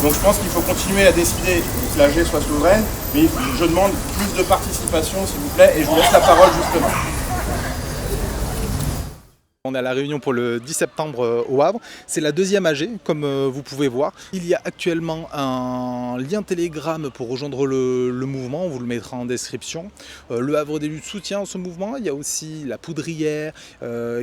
Donc je pense qu'il faut continuer à décider que l'AG soit souveraine, mais je demande plus de participation s'il vous plaît, et je vous laisse la parole justement. On est à la réunion pour le 10 septembre au Havre. C'est la deuxième AG, comme vous pouvez voir. Il y a actuellement un lien Telegram pour rejoindre le mouvement, on vous le mettra en description. Le Havre des Luttes soutient ce mouvement. Il y a aussi la Poudrière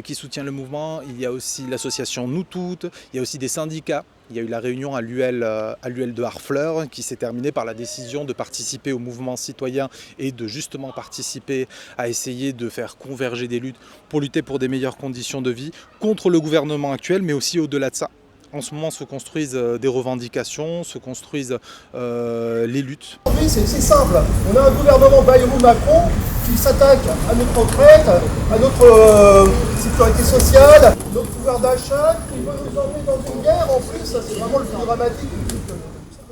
qui soutient le mouvement. Il y a aussi l'association Nous Toutes. Il y a aussi des syndicats. Il y a eu la réunion à l'UL de Harfleur qui s'est terminée par la décision de participer au mouvement citoyen et de justement participer à essayer de faire converger des luttes pour lutter pour des meilleures conditions de vie contre le gouvernement actuel, mais aussi au-delà de ça. En ce moment se construisent des revendications, se construisent les luttes. Aujourd'hui, c'est simple. On a un gouvernement Bayrou-Macron qui s'attaque à notre retraite, à notre sécurité sociale, notre pouvoir d'achat, qui veut nous emmener dans une guerre. En plus, ça c'est vraiment le plus dramatique.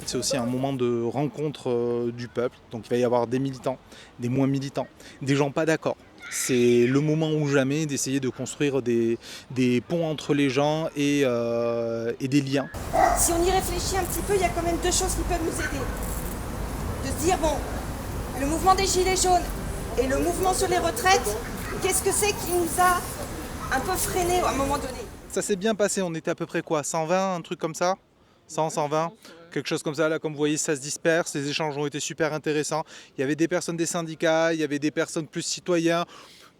C'est aussi un moment de rencontre du peuple. Donc il va y avoir des militants, des moins militants, des gens pas d'accord. C'est le moment ou jamais d'essayer de construire des ponts entre les gens et des liens. Si on y réfléchit un petit peu, il y a quand même deux choses qui peuvent nous aider. De se dire, bon, le mouvement des Gilets jaunes et le mouvement sur les retraites, qu'est-ce que c'est qui nous a un peu freinés à un moment donné? Ça s'est bien passé, on était à peu près quoi, 120, un truc comme ça 100, 120, quelque chose comme ça. Là, comme vous voyez, ça se disperse, les échanges ont été super intéressants. Il y avait des personnes des syndicats, il y avait des personnes plus citoyens,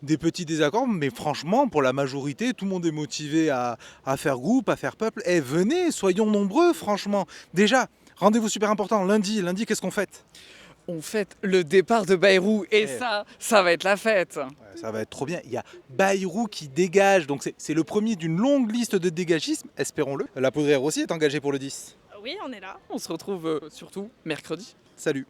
des petits désaccords, mais franchement, pour la majorité, tout le monde est motivé à faire groupe, à faire peuple. Et venez, soyons nombreux, franchement. Déjà, rendez-vous super important, lundi, qu'est-ce qu'on fête? On fête le départ de Bayrou et ça va être la fête. Ouais, ça va être trop bien. Il y a Bayrou qui dégage, donc c'est le premier d'une longue liste de dégagisme, espérons-le. La Poudrière aussi est engagée pour le 10. Oui, on est là. On se retrouve surtout mercredi. Salut.